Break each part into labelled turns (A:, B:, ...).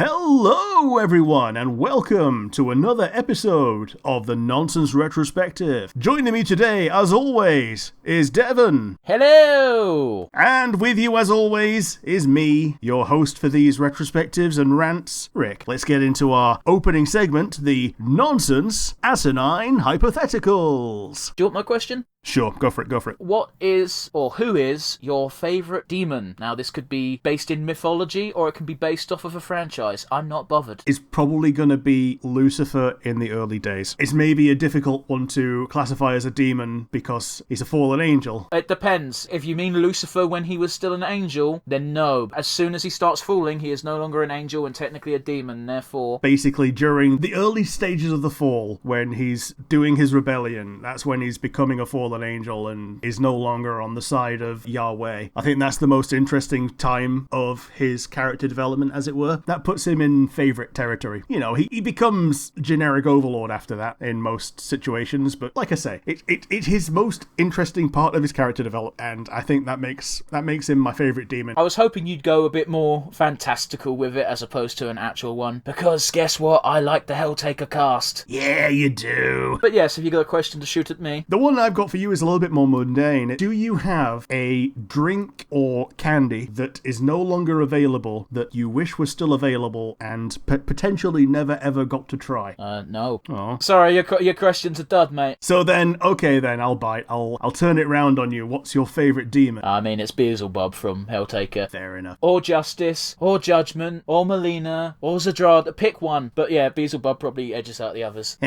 A: Hello everyone and welcome to another episode of the Nonsense Retrospective. Joining me today, as always, is Devon.
B: Hello!
A: And with you, as always, is me, your host for these retrospectives and rants, Rick. Let's get into our opening segment, the Nonsense Asinine Hypotheticals.
B: Do you want my question?
A: Sure, go for it.
B: What is, or who is, your favourite demon? Now, this could be based in mythology, or it can be based off of a franchise. I'm not bothered.
A: It's probably going to be Lucifer in the early days. It's maybe a difficult one to classify as a demon because he's a fallen angel.
B: It depends. If you mean Lucifer when he was still an angel, then no. As soon as he starts falling, he is no longer an angel and technically a demon, therefore...
A: Basically, during the early stages of the fall, when he's doing his rebellion, that's when he's becoming a fallen angel and is no longer on the side of Yahweh. I think that's the most interesting time of his character development, as it were. That puts him in favourite territory. You know, he becomes generic overlord after that in most situations, but like I say, it's his most interesting part of his character development, and I think that makes him my favourite demon.
B: I was hoping you'd go a bit more fantastical with it as opposed to an actual one, because guess what? I like the Helltaker cast.
A: Yeah, you do.
B: But yes, have you got a question to shoot at me?
A: The one I've got for you is a little bit more mundane. Do you have a drink or candy that is no longer available that you wish was still available and potentially never ever got to try?
B: No.
A: Oh.
B: Sorry, your question's a dud, mate.
A: So then, okay then, I'll bite. I'll turn it round on you. What's your favourite demon?
B: I mean, it's Beelzebub from Helltaker.
A: Fair enough.
B: Or Justice, or Judgment, or Melina, or Zadrad. Pick one. But yeah, Beelzebub probably edges out the others.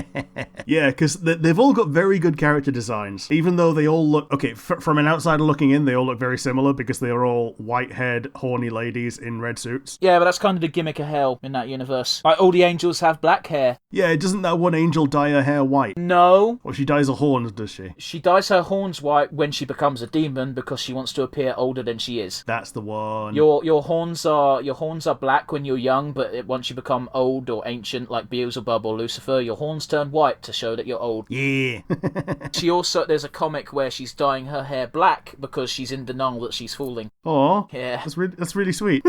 A: Yeah, because they've all got very good character designs. Even though they all look... Okay, from an outsider looking in, they all look very similar because they are all white-haired, horny ladies in red suits.
B: Yeah, but that's kind of the gimmick of hell in that universe. Like, all the angels have black hair.
A: Yeah, doesn't that one angel dye her hair white?
B: No.
A: Or she dyes her horns, does she?
B: She dyes her horns white when she becomes a demon because she wants to appear older than she is.
A: That's the one.
B: Your horns are black when you're young, but once you become old or ancient, like Beelzebub or Lucifer, your horns turn white to show that you're old.
A: Yeah.
B: There's a comic where she's dyeing her hair black because she's in denial that she's falling.
A: Aw.
B: Yeah.
A: That's really sweet.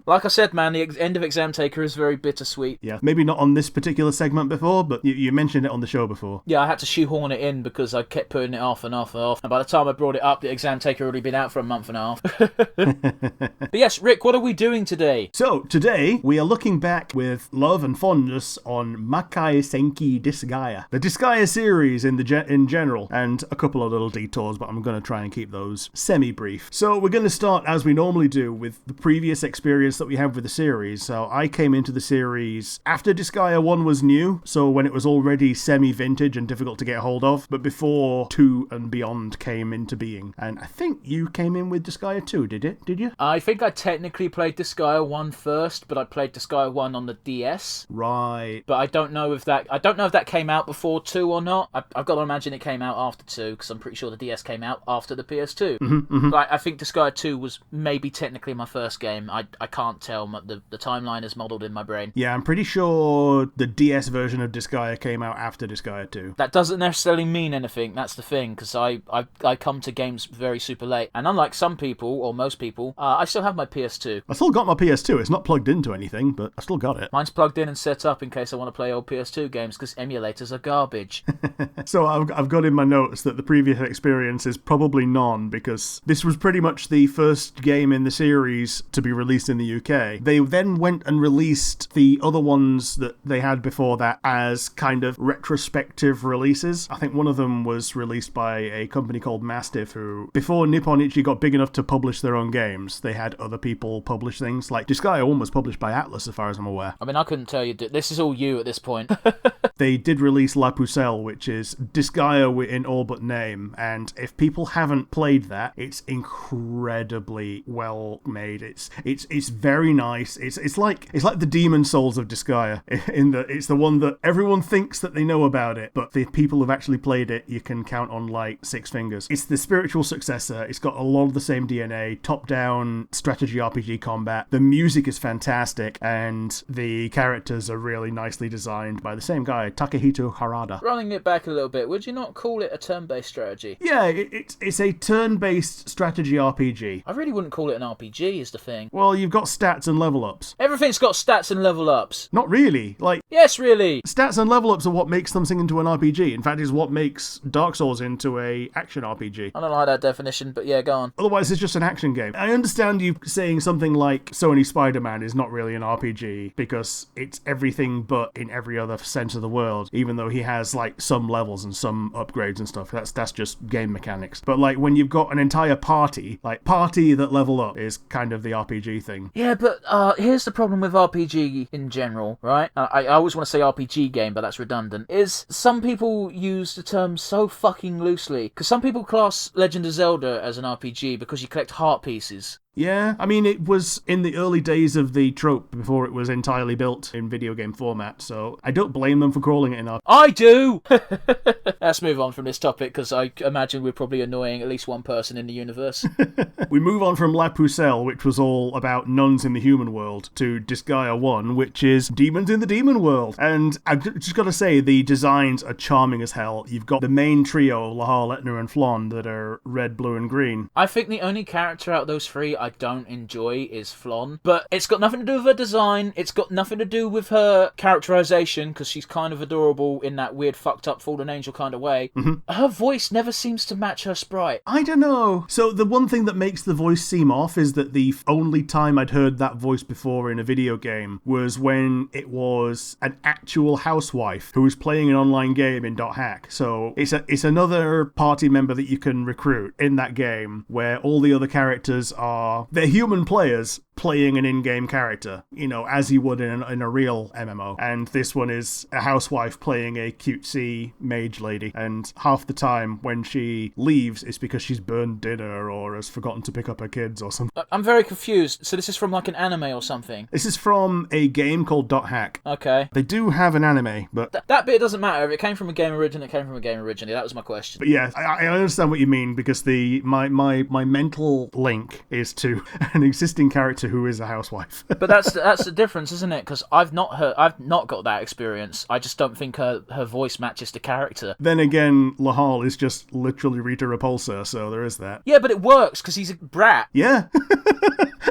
B: Like I said, man, the end of Exam Taker is very bittersweet.
A: Yeah, maybe not on this particular segment before, but you mentioned it on the show before.
B: Yeah, I had to shoehorn it in because I kept putting it off and off and off. And by the time I brought it up, the Exam Taker had already been out for a month and a half. But yes, Rick, what are we doing today?
A: So, today, we are looking back with love and fondness on Makai Senki Disgaea. The Disgaea series in general, and a couple of little detours, but I'm going to try and keep those semi-brief. So, we're going to start, as we normally do, with the previous experience that we have with the series. So I came into the series after Disgaea 1 was new, so when it was already semi-vintage and difficult to get hold of, but before 2 and beyond came into being. And I think you came in with Disgaea 2, did you? I
B: think I technically played Disgaea 1 first, but I played Disgaea 1 on the DS.
A: Right.
B: But I don't know if that came out before 2 or not. I've got to imagine it came out after 2, because I'm pretty sure the DS came out after the PS2.
A: Mm-hmm.
B: But I think Disgaea 2 was maybe technically my first game. I can't tell. The timeline is modelled in my brain.
A: Yeah, I'm pretty sure the DS version of Disgaea came out after Disgaea 2.
B: That doesn't necessarily mean anything, that's the thing, because I come to games very super late. And unlike some people, or most people, I still have my PS2.
A: I still got my PS2. It's not plugged into anything, but I still got it.
B: Mine's plugged in and set up in case I want to play old PS2 games, because emulators are garbage.
A: So I've got in my notes that the previous experience is probably none, because this was pretty much the first game in the series to be released in the UK. They then went and released the other ones that they had before that as kind of retrospective releases. I think one of them was released by a company called Mastiff, who, before Nippon Ichi got big enough to publish their own games, they had other people publish things. Like Disgaea 1 was published by Atlas, as far as I'm aware.
B: I mean, I couldn't tell you. This is all you at this point.
A: They did release La Pucelle, which is Disgaea in all but name, and if people haven't played that, it's incredibly well made. It's very nice. It's like the Demon Souls of Disgaea, in that it's the one that everyone thinks that they know about it, but the people who've actually played it, you can count on like 6 fingers. It's the spiritual successor. It's got a lot of the same DNA, top-down strategy RPG combat. The music is fantastic, and the characters are really nicely designed by the same guy, Takehito Harada.
B: Running it back a little bit, would you not call it a turn-based strategy?
A: Yeah, it's a turn-based strategy RPG.
B: I really wouldn't call it an RPG, is the thing.
A: Well, you've got stats and level ups.
B: Everything's got stats and level ups.
A: Not really. Like,
B: yes, really.
A: stats and level ups are what makes something into an RPG. In fact, is what makes Dark Souls into a action RPG.
B: I don't like that definition, but yeah, go on.
A: Otherwise, it's just an action game. I understand you saying something like Sony Spider-Man is not really an RPG because it's everything but in every other sense of the word, even though he has like some levels and some upgrades and stuff. That's just game mechanics. But like when you've got an entire party, like party that level up is kind of the RPG thing.
B: Yeah, but here's the problem with RPG in general, right? I always want to say RPG game, but that's redundant. Is some people use the term so fucking loosely, because some people class Legend of Zelda as an RPG because you collect heart pieces.
A: Yeah, I mean, it was in the early days of the trope before it was entirely built in video game format, so I don't blame them for calling it an RPG.
B: I do! Let's move on from this topic, because I imagine we're probably annoying at least one person in the universe.
A: We move on from La Pucelle, which was all about nuns in the human world, to Disgaea 1, which is demons in the demon world. And I've just got to say, the designs are charming as hell. You've got the main trio, Lahal, Etna, and Flonne, that are red, blue, and green.
B: I think the only character out of those three I don't enjoy is Flonne, but it's got nothing to do with her design, it's got nothing to do with her characterization, because she's kind of adorable in that weird fucked up fallen angel kind of way. Mm-hmm. Her voice never seems to match her sprite.
A: I don't know. So the one thing that makes the voice seem off is that the only time I'd heard that voice before in a video game was when it was an actual housewife who was playing an online game in .hack. So it's another party member that you can recruit in that game where all the other characters are they're human players playing an in-game character, you know, as you would in a real MMO. And this one is a housewife playing a cutesy mage lady. And half the time when she leaves, it's because she's burned dinner or has forgotten to pick up her kids or something.
B: I'm very confused. So this is from like an anime or something?
A: This is from a game called .hack.
B: Okay.
A: They do have an anime, but...
B: That bit doesn't matter. If it came from a game originally, it came from a game originally. That was my question.
A: But yeah, I understand what you mean, because my mental link is to an existing character who is a housewife.
B: But that's the difference, isn't it? Because I've not got that experience. I just don't think her voice matches the character.
A: Then again, Lahal is just literally Rita Repulsa, so there is that.
B: Yeah, but it works because he's a brat.
A: Yeah.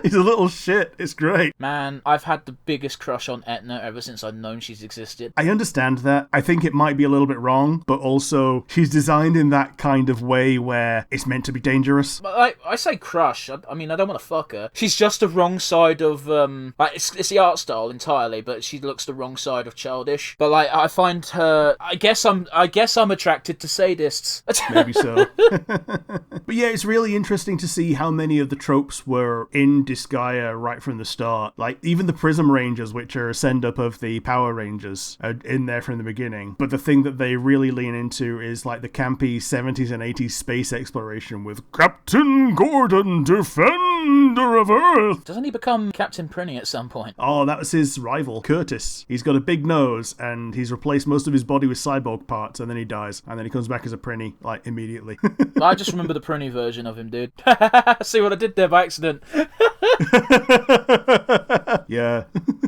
A: He's a little shit. It's great.
B: Man, I've had the biggest crush on Etna ever since I've known she's existed.
A: I understand that. I think it might be a little bit wrong, but also she's designed in that kind of way where it's meant to be dangerous.
B: But I say crush. I mean, I don't want to fuck her. She's just the wrong side of it's the art style entirely, but she looks the wrong side of childish. But like, I find her. I guess I'm attracted to sadists.
A: Maybe so. But yeah, it's really interesting to see how many of the tropes were in Disgaea right from the start. Like, even the Prism Rangers, which are a send-up of the Power Rangers, are in there from the beginning. But the thing that they really lean into is, like, the campy 70s and 80s space exploration with Captain Gordon, Defender of Earth.
B: Doesn't he become Captain Prinny at some point?
A: Oh, that was his rival, Curtis. He's got a big nose, and he's replaced most of his body with cyborg parts, and then he dies. And then he comes back as a Prinny, like, immediately.
B: I just remember the Prinny version of him, dude. See what I did there by accident.
A: Yeah.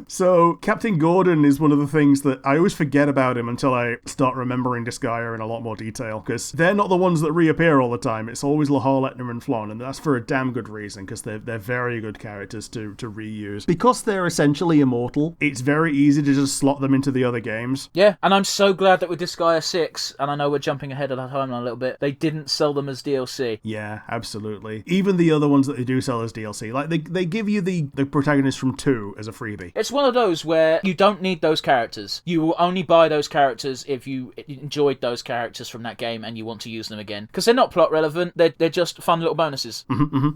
A: So, Captain Gordon is one of the things that I always forget about him until I start remembering Disgaea in a lot more detail, because they're not the ones that reappear all the time. It's always Lahal, Etna, and Flonne, and that's for a damn good reason, because they're very good characters to reuse. Because they're essentially immortal, it's very easy to just slot them into the other games.
B: Yeah, and I'm so glad that with Disgaea 6, and I know we're jumping ahead of that timeline a little bit, they didn't sell them as DLC.
A: Yeah, absolutely. Even the other ones that they do sell as DLC, like they give you the protagonist from 2 as a freebie.
B: It's one of those where you don't need those characters. You will only buy those characters if you enjoyed those characters from that game and you want to use them again. Because they're not plot relevant, they're just fun little bonuses.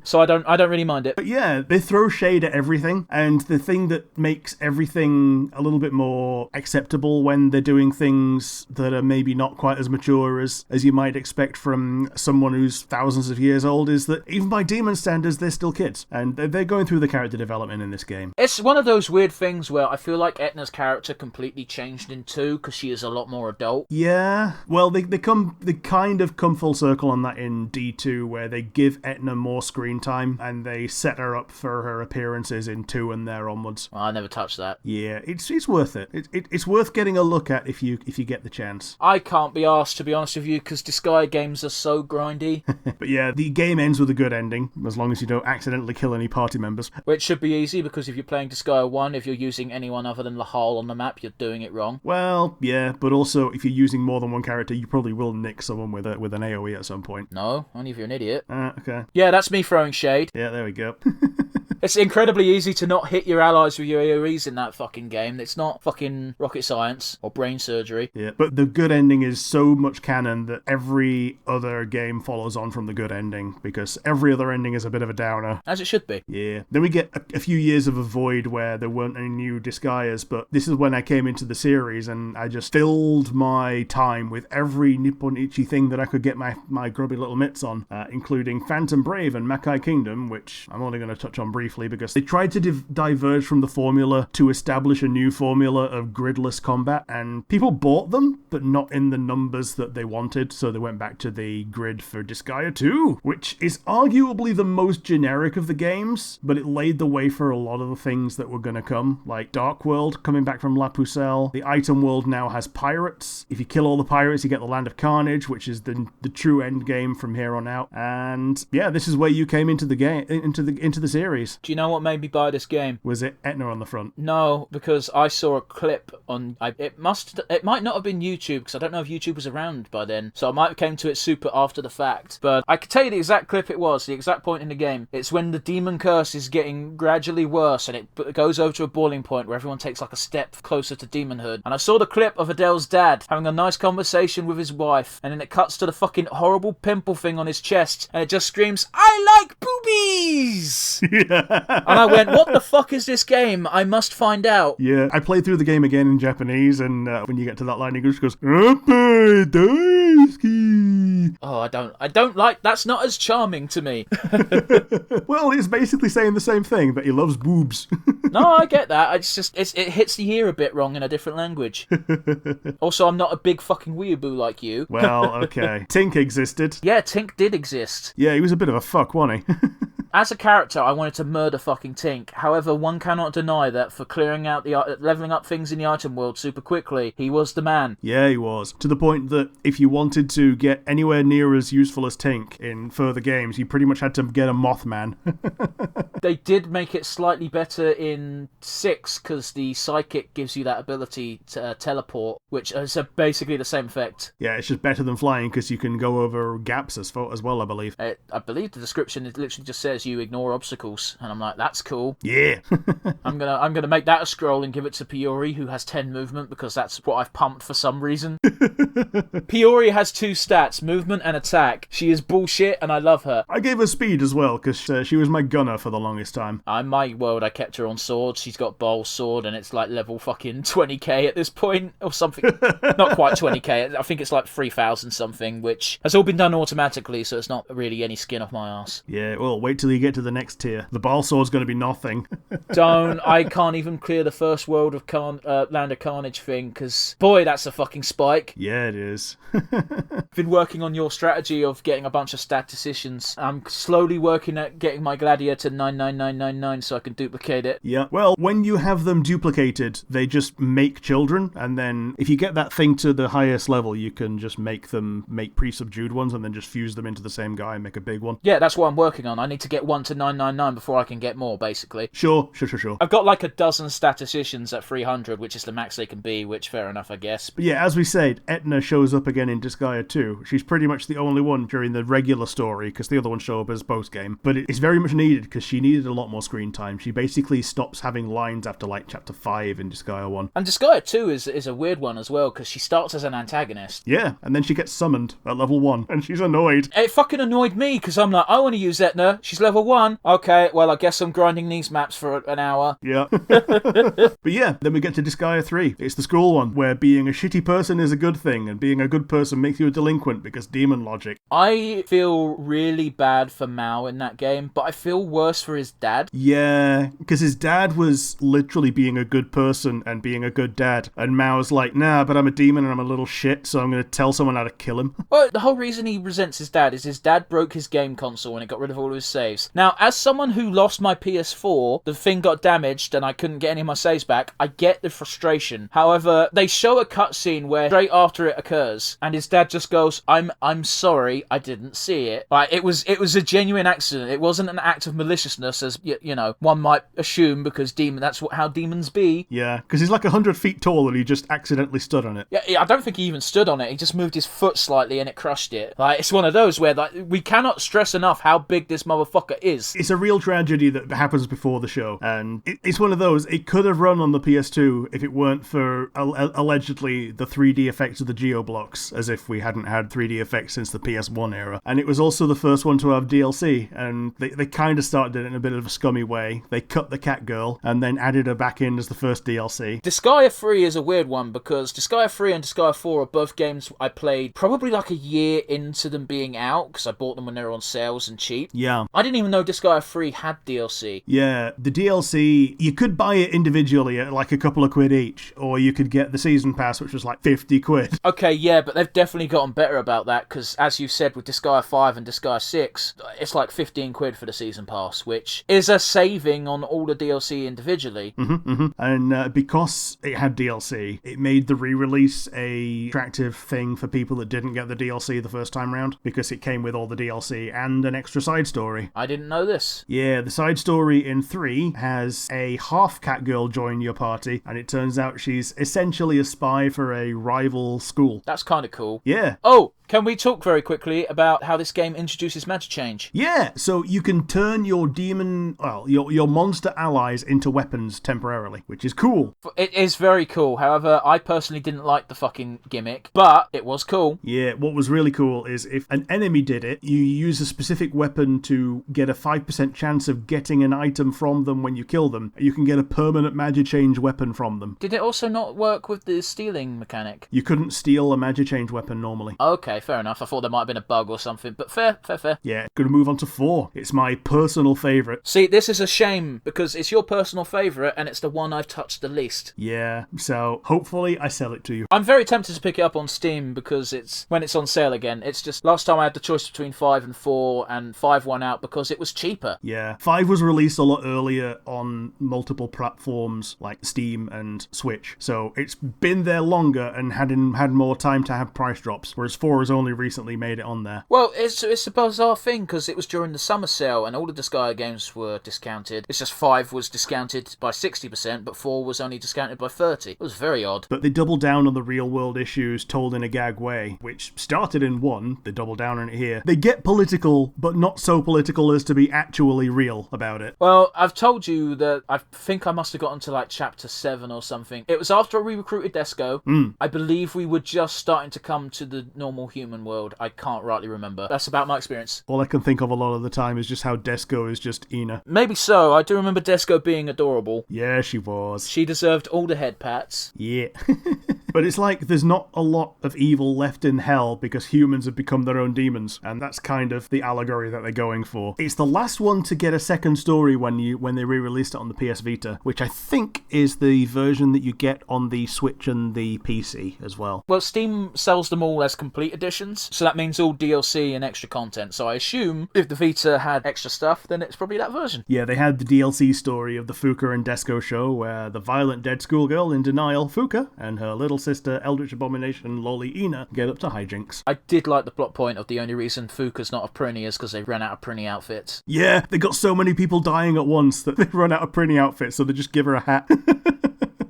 B: So I don't really mind it.
A: But yeah, they throw shade at everything, and the thing that makes everything a little bit more acceptable when they're doing things that are maybe not quite as mature as you might expect from someone who's thousands of years old is that even by demon standards, they're still kids. And they're going through the character development in this game.
B: It's one of those weird things things where I feel like Etna's character completely changed in 2 because she is a lot more adult.
A: Yeah, well, they kind of come full circle on that in D2, where they give Etna more screen time and they set her up for her appearances in 2 and there onwards.
B: Well, I never touched that.
A: Yeah, it's worth it. It's worth getting a look at if you get the chance.
B: I can't be asked, to be honest with you, because Disgaea games are so grindy.
A: But yeah, the game ends with a good ending, as long as you don't accidentally kill any party members.
B: Which should be easy, because if you're playing Disgaea 1, if you're using anyone other than Lahal on the map, you're doing it wrong.
A: Well, yeah, but also if you're using more than one character, you probably will nick someone with an AoE at some point.
B: No, only if you're an idiot.
A: Okay.
B: Yeah, that's me throwing shade.
A: Yeah, there we go.
B: It's incredibly easy to not hit your allies with your AoEs in that fucking game. It's not fucking rocket science or brain surgery.
A: Yeah, but the good ending is so much canon that every other game follows on from the good ending, because every other ending is a bit of a downer.
B: As it should be.
A: Yeah. Then we get a few years of a void where there weren't any new Disgaeas, but this is when I came into the series and I just filled my time with every Nippon Ichi thing that I could get my grubby little mitts on, including Phantom Brave and Makai Kingdom, which I'm only going to touch on briefly because they tried to diverge from the formula to establish a new formula of gridless combat, and people bought them, but not in the numbers that they wanted, so they went back to the grid for Disgaea 2, which is arguably the most generic of the games, but it laid the way for a lot of the things that were going to come, like Dark World coming back from La Pucelle. The item world now has pirates. If you kill all the pirates, you get the Land of Carnage, which is the true end game from here on out. And yeah, this is where you came into the game, into the series.
B: Do you know what made me buy this game?
A: Was it Etna on the front?
B: No, because I saw a clip on... It might not have been YouTube, because I don't know if YouTube was around by then, so I might have came to it super after the fact. But I could tell you the exact clip it was, the exact point in the game. It's when the demon curse is getting gradually worse, and it goes over to a boiling point where everyone takes like a step closer to demonhood. And I saw the clip of Adele's dad having a nice conversation with his wife, and then it cuts to the fucking horrible pimple thing on his chest, and it just screams, "I like boobies!"
A: Yeah.
B: And I went, what the fuck is this game? I must find out.
A: Yeah, I played through the game again in Japanese, and when you get to that line, he just goes, "Ope daisuki."
B: Oh, I don't like... That's not as charming to me.
A: Well, it's basically saying the same thing, that he loves boobs.
B: No, I get that. It hits the ear a bit wrong in a different language. Also, I'm not a big fucking weeaboo like you.
A: Well, okay. Tink existed.
B: Yeah, Tink did exist.
A: Yeah, he was a bit of a fuck, wasn't he?
B: As a character, I wanted to murder fucking Tink. However, one cannot deny that for clearing out leveling up things in the item world super quickly, he was the man.
A: Yeah, he was. To the point that if you wanted to get anywhere near as useful as Tink in further games, you pretty much had to get a Mothman.
B: They did make it slightly better in 6, because the Psychic gives you that ability to teleport, which is basically the same effect.
A: Yeah, it's just better than flying, because you can go over gaps as well, I believe.
B: I believe the description, it literally just says you ignore obstacles, and I'm like, that's cool.
A: Yeah.
B: I'm gonna make that a scroll and give it to Piori, who has 10 movement, because that's what I've pumped for some reason. Piori has 2 stats, movement and attack. She is bullshit, and I love her.
A: I gave her speed as well, because she was my gunner for the longest time.
B: In my world, I kept her on sword. She's got Bowl's sword, and it's like level fucking 20k at this point, or something. Not quite 20k, I think it's like 3,000 something, which has all been done automatically, so it's not really any skin off my ass.
A: Yeah, well, wait till you get to the next tier. The Ball Sword's going to be nothing.
B: I can't even clear the first world of Land of Carnage thing, because, boy, that's a fucking spike.
A: Yeah, it is.
B: Been working on your strategy of getting a bunch of statisticians. I'm slowly working at getting my Gladiator to 99999 so I can duplicate it.
A: Yeah, well, when you have them duplicated, they just make children, and then if you get that thing to the highest level, you can just make pre-subdued ones and then just fuse them into the same guy and make a big one.
B: Yeah, that's what I'm working on. I need to get 1 to 999 before I can get more, basically.
A: Sure.
B: I've got like a dozen statisticians at 300, which is the max they can be, which fair enough, I guess.
A: But yeah, as we said, Etna shows up again in Disgaea 2. She's pretty much the only one during the regular story, because the other ones show up as post-game. But it's very much needed, because she needed a lot more screen time. She basically stops having lines after like chapter 5 in Disgaea 1.
B: And Disgaea 2 is a weird one as well, because she starts as an antagonist.
A: Yeah, and then she gets summoned at level 1, and she's annoyed.
B: It fucking annoyed me, because I'm like, I want to use Etna. She's level 1. Okay, well, I guess I'm grinding these maps for an hour.
A: Yeah. But yeah, then we get to Disgaea 3. It's the school one, where being a shitty person is a good thing, and being a good person makes you a delinquent because demon logic.
B: I feel really bad for Mao in that game, but I feel worse for his dad.
A: Yeah, because his dad was literally being a good person and being a good dad, and Mao's like, nah, but I'm a demon and I'm a little shit, so I'm going to tell someone how to kill him.
B: Well, the whole reason he resents his dad is his dad broke his game console and it got rid of all of his saves. Now, as someone who lost my PS4, the thing got damaged and I couldn't get any of my saves back, I get the frustration. However, they show a cutscene where straight after it occurs, and his dad just goes, I'm sorry, I didn't see it. Like, it was a genuine accident. It wasn't an act of maliciousness, as, you know, one might assume, because that's how demons be.
A: Yeah, because he's like 100 feet tall and he just accidentally stood on it.
B: Yeah, I don't think he even stood on it. He just moved his foot slightly and it crushed it. Like, it's one of those where, like, we cannot stress enough how big this motherfucker is.
A: It's a real tragedy that happens before the show, and it's one of those, it could have run on the PS2 if it weren't for allegedly the 3D effects of the Geoblocks, as if we hadn't had 3D effects since the PS1 era. And it was also the first one to have DLC, and they kind of started it in a bit of a scummy way. They cut the cat girl and then added her back in as the first DLC.
B: Disgaea 3 is a weird one because Disgaea 3 and Disgaea 4 are both games I played probably like a year into them being out, because I bought them when they were on sales and cheap.
A: Yeah.
B: I didn't even know Disgaea 3 had DLC.
A: Yeah, the DLC, you could buy it individually at like a couple of quid each, or you could get the season pass, which was like 50 quid.
B: Okay, yeah, but they've definitely gotten better about that, because as you said with Disgaea 5 and Disgaea 6, it's like 15 quid for the season pass, which is a saving on all the DLC individually.
A: And because it had DLC, it made the re-release a attractive thing for people that didn't get the DLC the first time round, because it came with all the DLC and an extra side story.
B: I didn't know this.
A: Yeah, the side story in 3 has a half cat girl join your party, and it turns out she's essentially a spy for a rival school.
B: That's kind of cool.
A: Yeah.
B: Oh, can we talk very quickly about how this game introduces magic change?
A: Yeah, so you can turn your demon, well, your monster allies into weapons temporarily, which is cool.
B: It is very cool. However, I personally didn't like the fucking gimmick, but it was cool.
A: Yeah, what was really cool is if an enemy did it, you use a specific weapon to get a 5% chance of getting an item from them when you kill them. You can get a permanent magic change weapon from them.
B: Did it also not work with the stealing mechanic?
A: You couldn't steal a magic change weapon normally.
B: Okay, fair enough. I thought there might have been a bug or something, but fair.
A: Yeah, gonna move on to 4. It's my personal favourite.
B: See, this is a shame, because it's your personal favourite, and it's the one I've touched the least.
A: Yeah, so hopefully I sell it to you.
B: I'm very tempted to pick it up on Steam, because when it's on sale again. It's just, last time I had the choice between 5 and 4, and 5 won out because it was cheaper.
A: Yeah, 5 was released a lot earlier on multiple platforms like Steam and Switch, so it's been there longer and had more time to have price drops, whereas 4 has only recently made it on there.
B: Well, it's a bizarre thing, because it was during the summer sale and all the Disgaea games were discounted. It's just 5 was discounted by 60%, but 4 was only discounted by 30%. It was very odd.
A: But they doubled down on the real world issues told in a gag way, which started in 1, they doubled down on it here. They get political, but not so political as to be actually real about it.
B: Well, I've told you that I think I must have gotten to like chapter 7 or something. It was after we recruited Desco. I believe we were just starting to come to the normal human world. I can't rightly remember. That's about my experience.
A: All I can think of a lot of the time is just how Desco is just Ina.
B: Maybe so. I do remember Desco being adorable.
A: Yeah, she was.
B: She deserved all the head pats.
A: Yeah. But it's like there's not a lot of evil left in hell because humans have become their own demons, and that's kind of the allegory that they're going for. It's the last one to get a second story when they re-released it on the PS Vita, which I think is the version that you get on the Switch and the PC as well.
B: Well, Steam sells them all as complete editions, so that means all DLC and extra content. So I assume if the Vita had extra stuff, then it's probably that version.
A: Yeah, they had the DLC story of the Fuka and Desco show, where the violent dead schoolgirl in denial, Fuka, and her little sister, Eldritch Abomination, Loli Ina, get up to hijinks.
B: I did like the plot point of the only reason Fuka's not a Prinny is because they ran out of Prinny outfits.
A: Yeah, they got so many people dying at once that they run out of Prinny outfits, so they just give her a hat.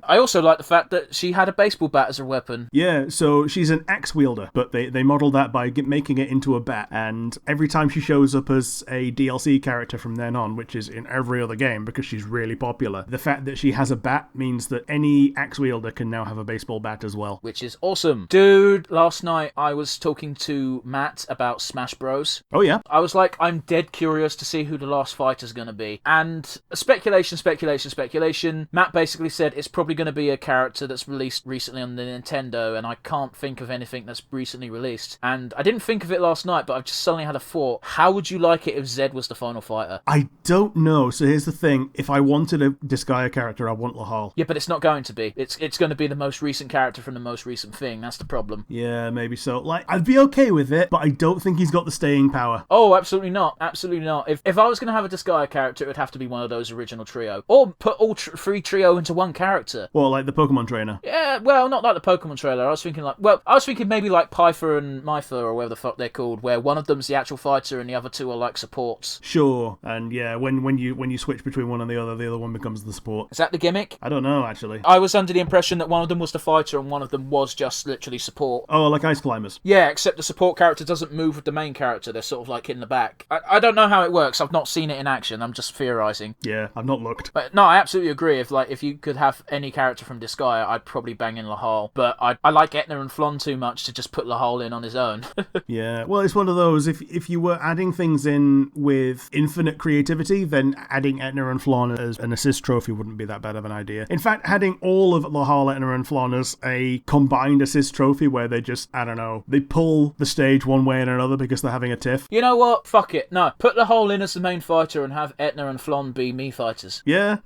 B: I also like the fact that she had a baseball bat as a weapon.
A: Yeah, so she's an axe wielder, but they modelled that by making it into a bat, and every time she shows up as a DLC character from then on, which is in every other game because she's really popular, the fact that she has a bat means that any axe wielder can now have a baseball bat as well.
B: Which is awesome. Dude, last night I was talking to Matt about Smash Bros.
A: Oh yeah?
B: I was like, I'm dead curious to see who the last fighter's going to be. And speculation. Matt basically said it's probably going to be a character that's released recently on the Nintendo, and I can't think of anything that's recently released. And I didn't think of it last night, but I've just suddenly had a thought. How would you like it if Zed was the final fighter?
A: I don't know. So here's the thing. If I wanted a Disgaea character, I want Lahal.
B: Yeah, but it's not going to be. It's going to be the most recent character from the most recent thing. That's the problem.
A: Yeah, maybe so. Like, I'd be okay with it, but I don't think he's got the staying power.
B: Oh, absolutely not. Absolutely not. If I was going to have a Disgaea character, it would have to be one of those original trio. Or put all three trio into one character.
A: Well, like the Pokemon trainer.
B: Yeah, well, not like the Pokemon trailer. I was thinking maybe like Pyther and Myther, or whatever the fuck they're called, where one of them's the actual fighter and the other two are like supports.
A: Sure. And yeah, when you switch between one and the other one becomes the support.
B: Is that the gimmick?
A: I don't know, actually.
B: I was under the impression that one of them was the fighter and one of them was just literally support.
A: Oh, like Ice Climbers.
B: Yeah, except the support character doesn't move with the main character. They're sort of like in the back. I don't know how it works. I've not seen it in action. I'm just theorising.
A: Yeah, I've not looked.
B: But no, I absolutely agree. If you could have any character from Disgaea, I'd probably bang in Lahal. But I like Etna and Flon too much to just put Lahal in on his own.
A: Yeah, well, it's one of those. If you were adding things in with infinite creativity, then adding Etna and Flon as an assist trophy wouldn't be that bad of an idea. In fact, adding all of Lahal, Etna, and Flon as a combined assist trophy where they just, I don't know, they pull the stage one way and another because they're having a tiff.
B: You know what? Fuck it. No, put Lahal in as the main fighter and have Etna and Flon be me fighters.
A: Yeah.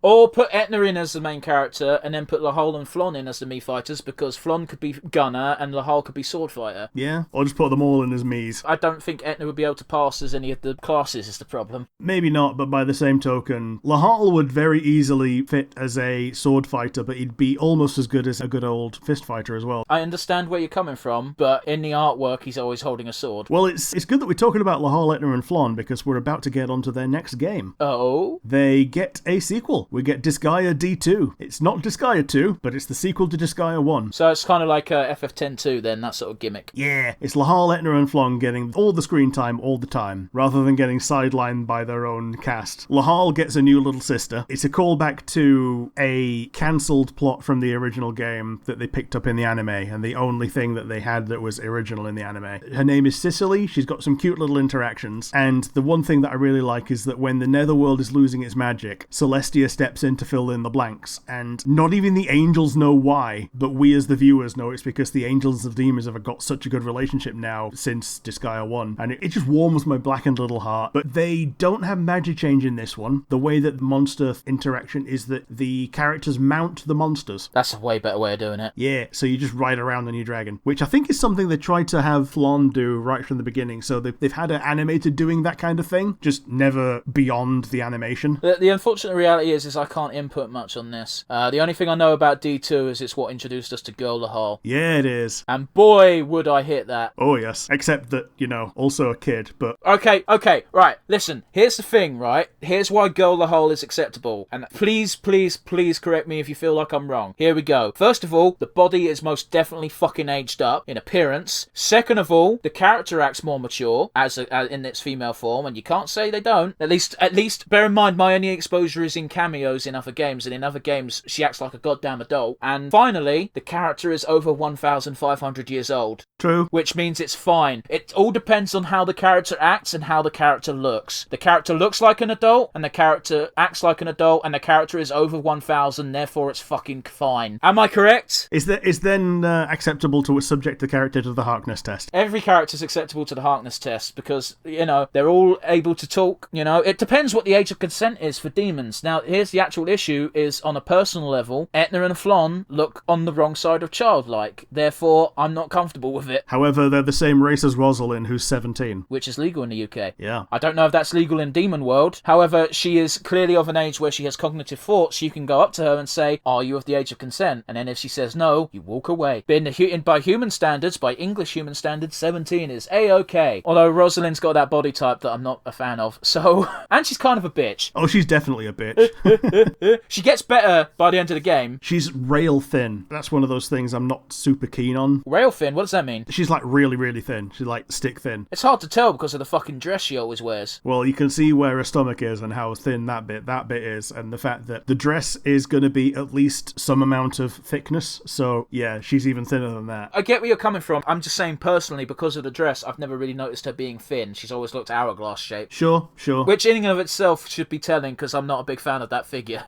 B: Or put Etna in as the main character and then put Lahal and Flon in as the me fighters, because Flon could be gunner and Lahal could be sword fighter.
A: Yeah, or just put them all in as me's.
B: I don't think Etna would be able to pass as any of the classes is the problem.
A: Maybe not, but by the same token, Lahal would very easily fit as a sword fighter, but he'd be almost as good as a good old fist fighter as well.
B: I understand where you're coming from, but in the artwork he's always holding a sword.
A: Well, it's good that we're talking about Lahal, Etna, and Flon, because we're about to get onto their next game.
B: Oh?
A: They get a sequel. We get Disgaea D2. It's not Disgaea 2, but it's the sequel to Disgaea 1.
B: So it's kind of like FF10-2 then, that sort of gimmick.
A: Yeah, it's Lahal, Etna, and Flon getting all the screen time all the time, rather than getting sidelined by their own cast. Lahal gets a new little sister. It's a callback to a cancelled plot from the original game that they picked up in the anime, and the only thing that they had that was original in the anime. Her name is Cicely. She's got some cute little interactions, and the one thing that I really like is that when the Netherworld is losing its magic, Celestia steps in to fill in the blanks, and not even the angels know why, but we as the viewers know it's because the angels and demons have got such a good relationship now since Disgaea 1, and it just warms my blackened little heart. But they don't have magic change in this one. The way that the monster interaction is that the characters mount the monsters.
B: That's a way better way of doing it.
A: Yeah, so you just ride around on your dragon, which I think is something they tried to have Flon do right from the beginning, so they've had it animated doing that kind of thing, just never beyond the animation.
B: The unfortunate reality is I can't input much on this. The only thing I know about D2 is it's what introduced us to Girl Lahal.
A: Yeah, it is.
B: And boy, would I hit that.
A: Oh, yes. Except that, also a kid, but...
B: Okay, right. Listen, here's the thing, right? Here's why Girl Lahal is acceptable. And please correct me if you feel like I'm wrong. Here we go. First of all, the body is most definitely fucking aged up in appearance. Second of all, the character acts more mature as in its female form, and you can't say they don't. At least, bear in mind, my only exposure is in cameos in other games, and in other games, she acts like a goddamn adult. And finally, the character is over 1,500 years old.
A: True.
B: Which means it's fine. It all depends on how the character acts and how the character looks. The character looks like an adult, and the character acts like an adult, and the character is over 1,000, therefore it's fucking fine. Am I correct?
A: Is then acceptable to subject the character to the Harkness test?
B: Every character is acceptable to the Harkness test because, they're all able to talk. It depends what the age of consent is for demons. Now, here's the actual issue is on a personal level, Etna and Flon look on the wrong side of childlike. Therefore, I'm not comfortable with it.
A: However, they're the same race as Rosalind, who's 17.
B: Which is legal in the UK.
A: Yeah.
B: I don't know if that's legal in Demon World. However, she is clearly of an age where she has cognitive thoughts. You can go up to her and say, are you of the age of consent? And then if she says no, you walk away. But by human standards, by English human standards, 17 is A-OK. Although Rosalind's got that body type that I'm not a fan of. So, and she's kind of a bitch.
A: Oh, she's definitely a bitch.
B: She gets better by the end of the game.
A: She's rail thin. That's one of those things I'm not super keen on.
B: Rail thin? What does that mean?
A: She's like really, really thin. She's like stick thin.
B: It's hard to tell because of the fucking dress she always wears.
A: Well, you can see where her stomach is and how thin that bit is, and the fact that the dress is going to be at least some amount of thickness. So yeah, she's even thinner than that.
B: I get where you're coming from. I'm just saying personally, because of the dress, I've never really noticed her being thin. She's always looked hourglass shaped.
A: Sure.
B: Which in and of itself should be telling, because I'm not a big fan of that figure.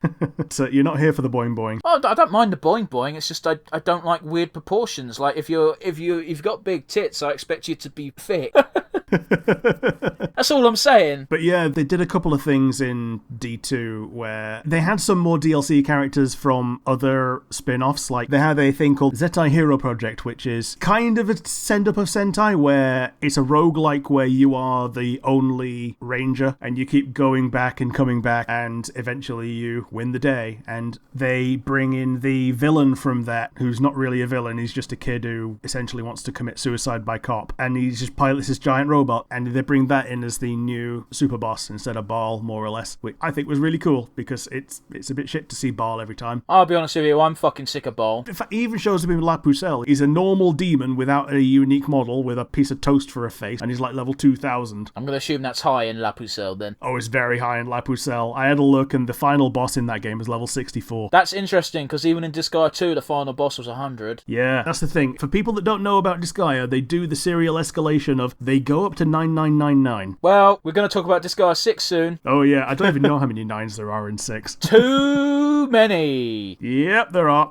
A: So you're not here for the boing boing.
B: Oh, I don't mind the boing boing. It's just I don't like weird proportions. Like if you've got big tits, I expect you to be thick. That's all I'm saying.
A: But yeah, they did a couple of things in D2 where they had some more DLC characters from other spin-offs. Like they had a thing called Zettai Hero Project, which is kind of a send-up of Sentai, where it's a roguelike where you are the only ranger and you keep going back and coming back and eventually you win the day. And they bring in the villain from that, who's not really a villain, he's just a kid who essentially wants to commit suicide by cop, and he just pilots this giant robot, and they bring that in as the new super boss instead of Baal, more or less, which I think was really cool because it's a bit shit to see Baal every time.
B: I'll be honest with you, I'm fucking sick of Baal.
A: In fact, he even shows up in La Pucelle. He's a normal demon without a unique model with a piece of toast for a face, and he's like level 2000.
B: I'm going to assume that's high in La Pucelle then.
A: Oh, it's very high in La Pucelle. I had a look, and the final boss in that game was level 64.
B: That's interesting, because even in Disgaea 2, the final boss was 100.
A: Yeah, that's the thing. For people that don't know about Disgaea, they do the serial escalation of they go up to 9999.
B: Well, we're going to talk about Disgaea 6 soon.
A: Oh yeah, I don't even know how many 9s there are in 6.
B: Too many.
A: Yep, there are.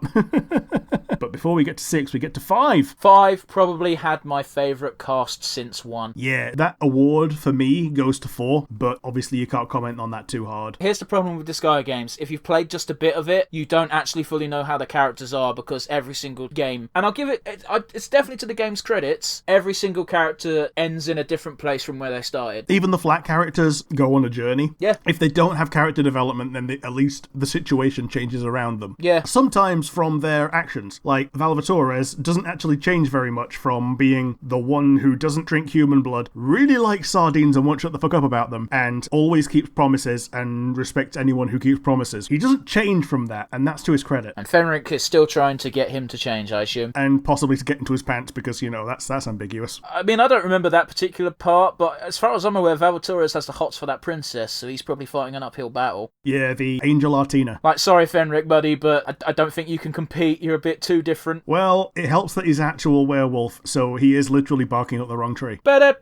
A: But before we get to 6, we get to 5.
B: 5 probably had my favourite cast since 1.
A: Yeah, that award for me goes to 4, but obviously you can't comment on that too hard.
B: Here's the problem with Disgaea games. If you've played just a bit of it, you don't actually fully know how the characters are, because every single game, and I'll give it's definitely to the game's credits, every single character ends in a different place from where they started.
A: Even the flat characters go on a journey.
B: Yeah.
A: If they don't have character development, then at least the situation changes around them.
B: Yeah.
A: Sometimes from their actions. Like Valvatores doesn't actually change very much from being the one who doesn't drink human blood, really likes sardines and won't shut the fuck up about them, and always keeps promises and respects anyone who keeps promises. He doesn't change from that, and that's to his credit.
B: And Fenric is still trying to get him to change, I assume.
A: And possibly to get into his pants, because, you know, that's ambiguous.
B: I mean, I don't remember that particular part, but as far as I'm aware, Valvatores has the hots for that princess, so he's probably fighting an uphill battle.
A: Yeah, the Angel Artina.
B: Like, sorry, Fenric, buddy, but I don't think you can compete. You're a bit too different.
A: Well, it helps that he's actual werewolf, so he is literally barking up the wrong tree. But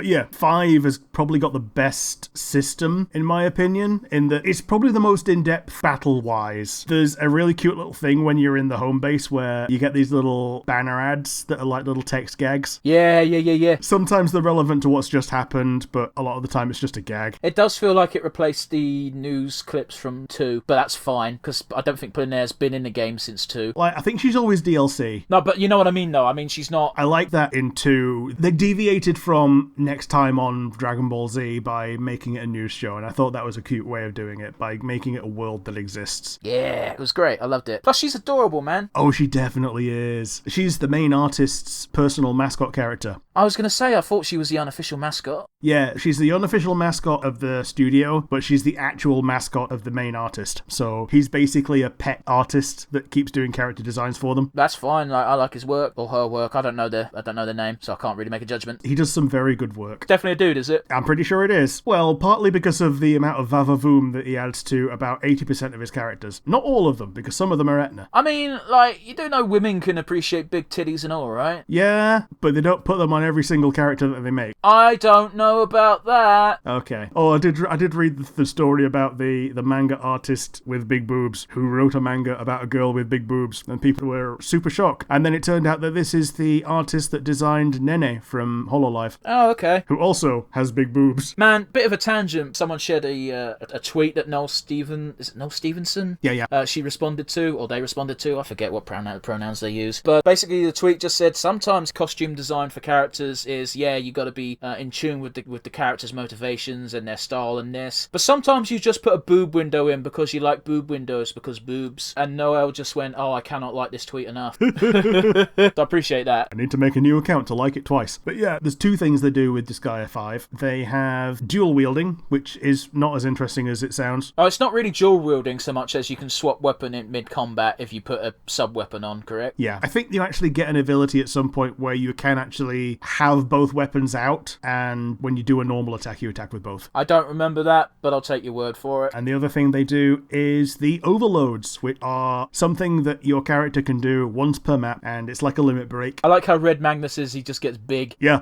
A: yeah, 5 has probably got the best system, in my opinion, in that it's probably the most in-depth battle-wise. There's a really cute little thing when you're in the home base where you get these little banner ads that are like little text gags.
B: Yeah.
A: Sometimes they're relevant to what's just happened, but a lot of the time it's just a gag.
B: It does feel like it replaced the news clips from 2, but that's fine, because I don't think Polinare's been in the game since 2.
A: Like, I think she's always DLC.
B: No, but you know what I mean, though. I mean, she's not...
A: I like that in 2. They deviated from next time on Dragon Ball Z by making it a news show, and I thought that was a cute way of doing it, by making it a world that exists.
B: Yeah, it was great. I loved it. Plus, she's adorable, man.
A: Oh, she definitely is. She's the main artist's personal mascot character.
B: I was going to say, I thought she was the unofficial mascot.
A: Yeah, she's the unofficial mascot of the studio, but she's the actual mascot of the main artist. So he's basically a pet artist that keeps doing character designs for them.
B: That's fine. I like his work, or her work. I don't know the name, so I can't really make a judgment.
A: He does some very good work.
B: Definitely a dude, is it?
A: I'm pretty sure it is. Well, partly because of the amount of vavavoom that he adds to about 80% of his characters. Not all of them, because some of them are Etna.
B: I mean, like, you do know women can appreciate big titties and all, right?
A: Yeah, but they don't put them on every single character that they make.
B: I don't know about that.
A: Okay. Oh, I did read the story about the manga artist with big boobs who wrote a manga about a girl with big boobs, and people were super shocked. And then it turned out that this is the artist that designed Nene from Hololive.
B: Oh, okay.
A: Who also has big boobs.
B: Man, bit of a tangent. Someone shared a tweet that Noel Stevenson?
A: Yeah.
B: She responded to, or they responded to. I forget what pronouns they use. But basically the tweet just said, sometimes costume design for characters characters is, yeah, you got to be in tune with the characters' motivations and their style and this. But sometimes you just put a boob window in because you like boob windows, because boobs. And Noel just went, oh, I cannot like this tweet enough. So I appreciate that.
A: I need to make a new account to like it twice. But yeah, there's two things they do with Disgaea 5. They have dual wielding, which is not as interesting as it sounds.
B: Oh, it's not really dual wielding so much as you can swap weapon in mid-combat if you put a sub-weapon on, correct?
A: Yeah, I think you actually get an ability at some point where you can actually have both weapons out, and when you do a normal attack, you attack with both.
B: I don't remember that, but I'll take your word for it.
A: And the other thing they do is the overloads, which are something that your character can do once per map, and it's like a limit break.
B: I like how Red Magnus is, he just gets big.
A: Yeah.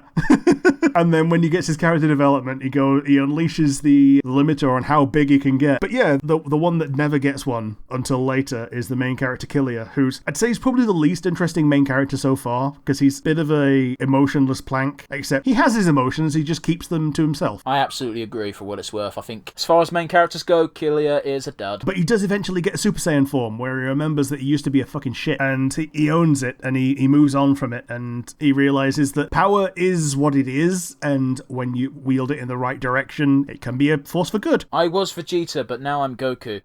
A: And then when he gets his character development, he unleashes the limiter on how big he can get. But yeah, the one that never gets one until later is the main character Killia, who's, I'd say, he's probably the least interesting main character so far, because he's a bit of a emotionless plank, except he has his emotions, he just keeps them to himself.
B: I absolutely agree for what it's worth. I think as far as main characters go, Killia is a dud.
A: But he does eventually get a Super Saiyan form, where he remembers that he used to be a fucking shit, and he owns it, and he moves on from it, and he realizes that power is what it is, and when you wield it in the right direction, it can be a force for good.
B: I was Vegeta, but now I'm Goku.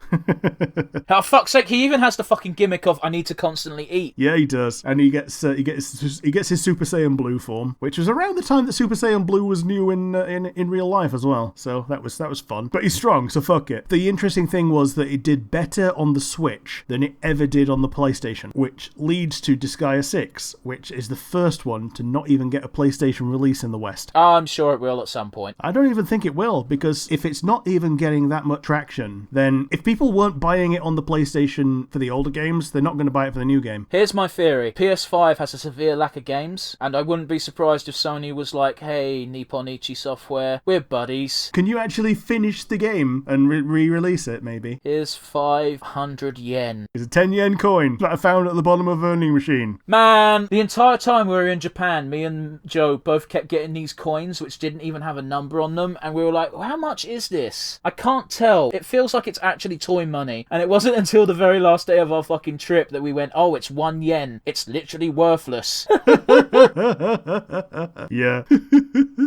B: Oh, fuck's sake, he even has the fucking gimmick of I need to constantly eat.
A: Yeah, he does. And he gets his Super Saiyan Blue form, which was around the time that Super Saiyan Blue was new in real life as well. So that was fun. But he's strong, so fuck it. The interesting thing was that it did better on the Switch than it ever did on the PlayStation, which leads to Disgaea 6, which is the first one to not even get a PlayStation release in the West.
B: Oh, I'm sure it will at some point.
A: I don't even think it will, because if it's not even getting that much traction, then if people weren't buying it on the PlayStation for the older games, they're not going to buy it for the new game.
B: Here's my theory. PS5 has a severe lack of games, and I wouldn't be surprised if Sony was like, hey, Nipponichi Software, we're buddies.
A: Can you actually finish the game and re-release it, maybe?
B: Here's 500 yen.
A: It's a 10 yen coin that I found at the bottom of a vending machine.
B: Man, the entire time we were in Japan, me and Joe both kept getting these coins which didn't even have a number on them, and we were like, well, how much is this? I can't tell. It feels like it's actually toy money. And it wasn't until the very last day of our fucking trip that we went, oh, it's 1 yen. It's literally worthless.
A: Yeah.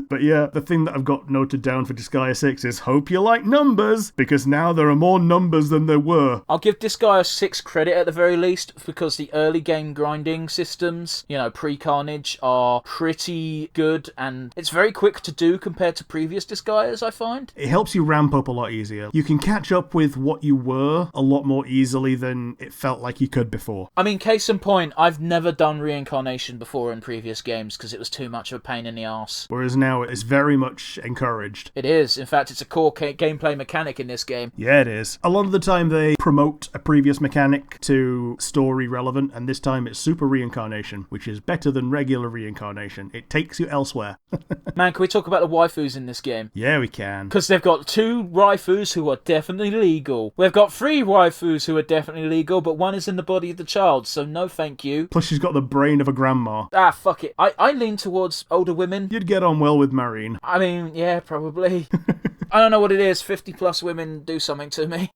A: But yeah, the thing that I've got noted down for Disgaea 6 is hope you like numbers, because now there are more numbers than there were.
B: I'll give Disgaea 6 credit at the very least, because the early game grinding systems, pre-Carnage, are pretty good, and it's very quick to do compared to previous Disgaeas, I find.
A: It helps you ramp up a lot easier. You can catch up with what you were a lot more easily than it felt like you could before.
B: I mean, case in point, I've never done reincarnation before in previous games because it was too much of a pain in the arse.
A: Whereas now it's very much encouraged.
B: It is. In fact, it's a core gameplay mechanic in this game.
A: Yeah, it is. A lot of the time they promote a previous mechanic to story relevant, and this time it's super reincarnation, which is better than regular reincarnation. It takes you elsewhere.
B: Man, can we talk about the waifus in this game?
A: Yeah, we can.
B: Because they've got 2 waifus who are definitely legal. We've got 3 waifus who are definitely legal, but one is in the body of the child, so no thank you.
A: Plus she's got the brain of a grandma.
B: Ah, fuck it. I lean towards older women.
A: You'd get on well with Marine.
B: I mean, yeah, probably. I don't know what it is. 50 plus women do something to me.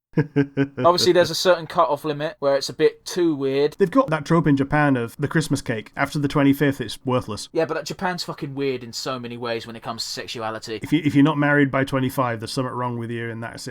B: Obviously, there's a certain cut-off limit where it's a bit too weird.
A: They've got that trope in Japan of the Christmas cake. After the 25th, it's worthless.
B: Yeah, but Japan's fucking weird in so many ways when it comes to sexuality.
A: If you're not married by 25, there's something wrong with you in that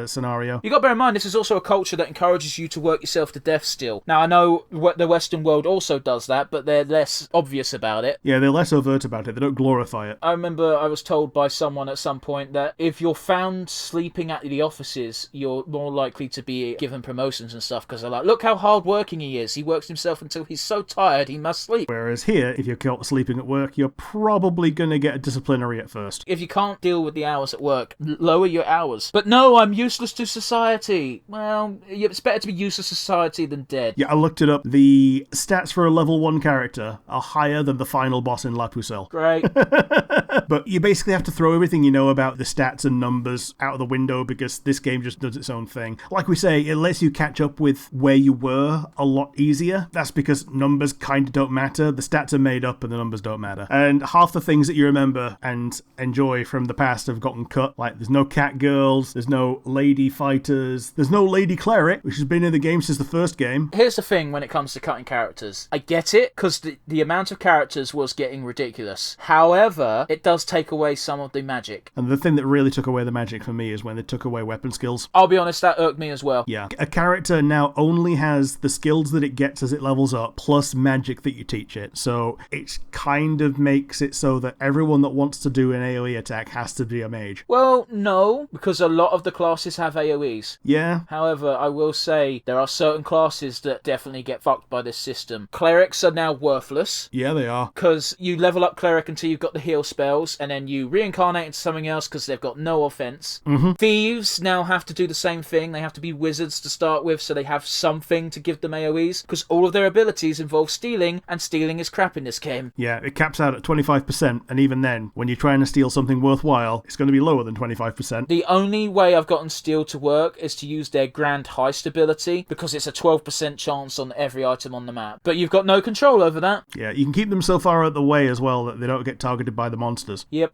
A: scenario.
B: You got to bear in mind, this is also a culture that encourages you to work yourself to death still. Now, I know the Western world also does that, but they're less obvious about it.
A: Yeah, they're less overt about it. They don't glorify it.
B: I remember I was told by someone at some point that if you're found sleeping at the offices, you're more likely to be given promotions and stuff, because they're like, look how hard working he is. He works himself until he's so tired he must sleep.
A: Whereas here, if you're caught sleeping at work, you're probably going to get a disciplinary at first.
B: If you can't deal with the hours at work, lower your hours. But no, I'm useless to society. Well, it's better to be useless to society than dead.
A: Yeah, I looked it up. The stats for a level 1 character are higher than the final boss in Pucelle.
B: Great.
A: But you basically have to throw everything you know about the stats and numbers out of the window, because this game just does its own thing. Like we say, it lets you catch up with where you were a lot easier. That's because numbers kind of don't matter. The stats are made up and the numbers don't matter. And half the things that you remember and enjoy from the past have gotten cut. Like, there's no cat girls, there's no lady fighters, there's no lady cleric, which has been in the game since the first game.
B: Here's the thing when it comes to cutting characters. I get it, because the amount of characters was getting ridiculous. However, it does take away some of the magic.
A: And the thing that really took away the magic for me is when they took away weapon skills.
B: I'll be honest, that irked me as well.
A: Yeah. A character now only has the skills that it gets as it levels up, plus magic that you teach it. So it kind of makes it so that everyone that wants to do an AoE attack has to be a mage.
B: Well, no, because a lot of the classes have AoEs.
A: Yeah.
B: However, I will say there are certain classes that definitely get fucked by this system. Clerics are now worthless.
A: Yeah, they are.
B: Because you level up cleric until you've got the heal spells, and then you reincarnate into something else because they've got no offense.
A: Mm-hmm.
B: Thieves now have to do the same thing. They have to be wizards to start with, so they have something to give them AoEs, because all of their abilities involve stealing, and stealing is crap in this game.
A: Yeah, it caps out at 25%, and even then, when you're trying to steal something worthwhile, it's going to be lower than 25%.
B: The only way I've gotten steal to work is to use their grand heist ability, because it's a 12% chance on every item on the map. But you've got no control over that.
A: Yeah, you can keep them so far out of the way as well that they don't get targeted by the monsters.
B: Yep.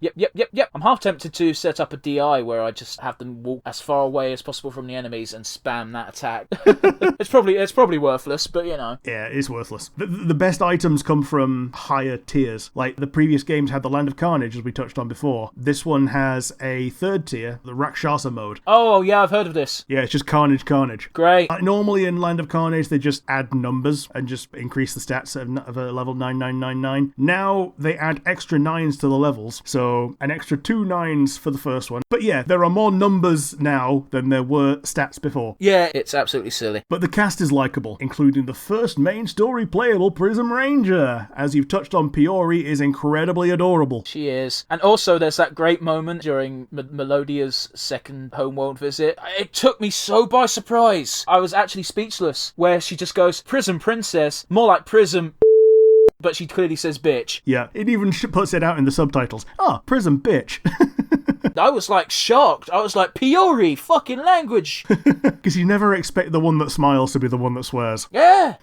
B: I'm half tempted to set up a DI where I just have them walk as far away as possible from the enemies and spam that attack. It's probably worthless, but you know.
A: Yeah, it's worthless. The best items come from higher tiers. Like, the previous games had the Land of Carnage, as we touched on before. This one has a third tier, the Rakshasa mode.
B: Oh, yeah, I've heard of this.
A: Yeah, it's just Carnage.
B: Great.
A: Normally in Land of Carnage, they just add numbers and just increase the stats of a level 9999. Now, they add extra 9s to the levels, so an extra 2 9s for the first one. But yeah, there are more numbers now than there were stats before.
B: Yeah, it's absolutely silly.
A: But the cast is likeable, including the first main story playable Prism Ranger. As you've touched on, Piori is incredibly adorable.
B: She is. And also, there's that great moment during Melodia's second homeworld visit. It took me so by surprise. I was actually speechless, where she just goes, Prism Princess, more like Prism... But she clearly says bitch.
A: Yeah, it even puts it out in the subtitles. Prism bitch.
B: I was like shocked. I was like, Piori, fucking language.
A: Because you never expect the one that smiles to be the one that swears.
B: Yeah.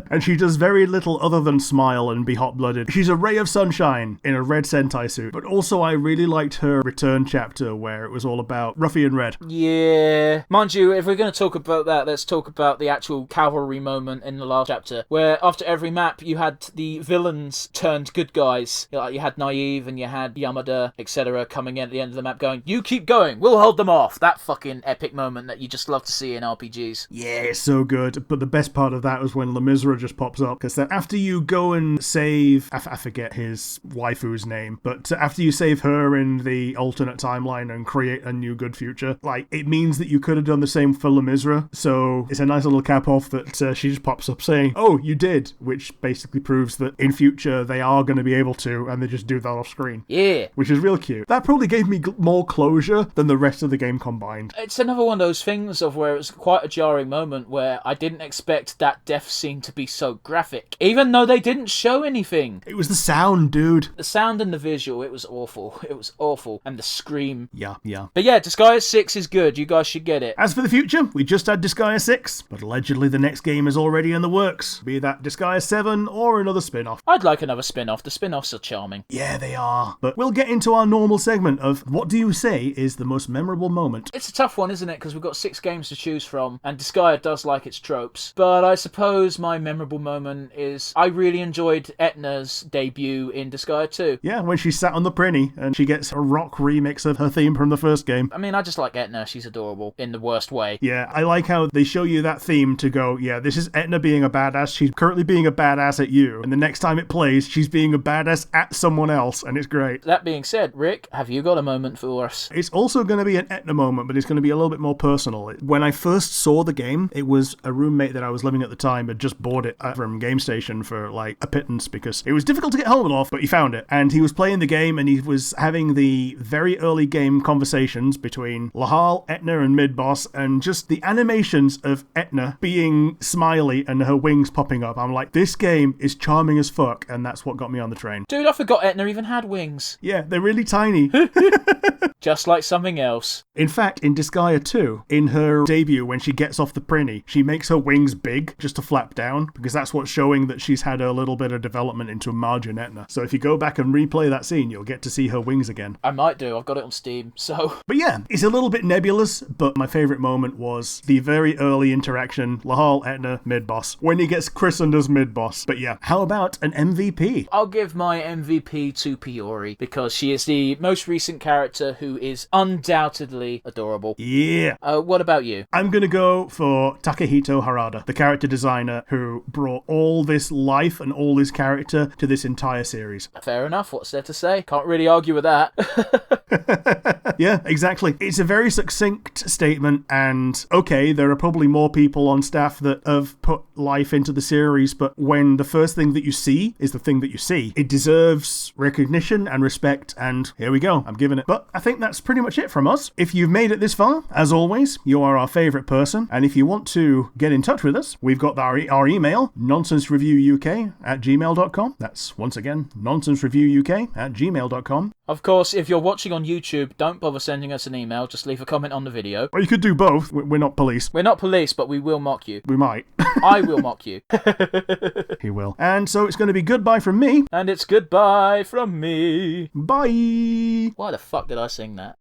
A: And she does very little other than smile and be hot-blooded. She's a ray of sunshine in a red Sentai suit. But also I really liked her return chapter where it was all about Ruffian Red.
B: Yeah. Mind you, if we're going to talk about that, let's talk about the actual cavalry moment in the last chapter, where after every map you had the villains turned good guys. Like, you had Naive and you had Yamada, etc. coming in at the end of the map going, you keep going, we'll hold them off. That fucking epic moment that you just love to see in RPGs.
A: Yeah, it's so good. But the best part of that was when Lemizra just pops up, because after you go and save, I forget his waifu's name, but after you save her in the alternate timeline and create a new good future, like, it means that you could have done the same for Lemizra. So it's a nice little cap off that she just pops up saying, oh, you did, which basically proves that in future they are going to be able to, and they just do that off screen.
B: Yeah.
A: Which is real cute. That probably gave me more closure than the rest of the game combined.
B: It's another one of those things of where it was quite a jarring moment where I didn't expect that death scene to be so graphic, even though they didn't show anything.
A: It was the sound, dude.
B: The sound and the visual, it was awful. It was awful. And the scream.
A: Yeah.
B: But yeah, Disgaea 6 is good. You guys should get it.
A: As for the future, we just had Disgaea 6, but allegedly the next game is already in the works, be that Disgaea 7 or another spin-off.
B: I'd like another spin-off. The spin-offs are charming.
A: Yeah, they are. But we'll get into our normal segment of what do you say is the most memorable moment?
B: It's a tough one, isn't it? Because we've got 6 games to choose from, and Disgaea does like its tropes. But I suppose my memorable moment is I really enjoyed Etna's debut in Disgaea 2.
A: Yeah, when she sat on the Prinny and she gets a rock remix of her theme from the first game.
B: I mean, I just like Etna. She's adorable in the worst way.
A: Yeah, I like how they show you that theme to go, yeah, this is Etna being a badass. She's currently being a badass at you. And the next time it plays, she's being a badass at someone else, and it's great.
B: That being said, Rick, have you got a moment for us?
A: It's also going to be an Etna moment, but it's going to be a little bit more personal. When I first saw the game, it was a roommate that I was living at the time had just bought it from Game Station for like a pittance because it was difficult to get hold of, but he found it. And he was playing the game and he was having the very early game conversations between Lahal, Etna, and Mid-Boss, and just the animations of Etna being smiley and her wings popping up. I'm like, this game is charming as fuck, and that's what got me on the train.
B: Dude, I forgot Etna even had wings.
A: Yeah, they're really tiny.
B: just like something else.
A: In fact, in Disgaea 2, in her debut when she gets off the Prinny, she makes her wings big just to flap down, because that's what's showing that she's had a little bit of development into a Margin Etna. So if you go back and replay that scene, you'll get to see her wings again.
B: I might do. I've got it on Steam, so...
A: But yeah, it's a little bit nebulous, but my favourite moment was the very early interaction, Lahal, Etna, mid-boss, when he gets christened as mid-boss. But yeah, how about an MVP?
B: I'll give my MVP to Piori, because she is the most recent character who is undoubtedly adorable.
A: Yeah.
B: What about you?
A: I'm gonna go for Takehito Harada, the character designer who brought all this life and all this character to this entire series.
B: Fair enough, what's there to say? Can't really argue with that.
A: Yeah, exactly. It's a very succinct statement, and okay, there are probably more people on staff that have put life into the series, but when the first thing that you see is the thing that you see, it deserves recognition and respect, and here we go, I'm giving it. But I think that's pretty much it from us. If you've made it this far, as always, you are our favourite person, and if you want to get in touch with us, we've got our email, nonsensereviewuk@gmail.com. That's, once again, nonsensereviewuk@gmail.com.
B: Of course, if you're watching on YouTube, don't bother sending us an email, just leave a comment on the video.
A: Or you could do both. We're not police.
B: We're not police, but we will mock you.
A: We might.
B: I will mock you.
A: He will. And so it's going to be goodbye from me.
B: And it's goodbye from me.
A: Bye.
B: Why the fuck did I sing that?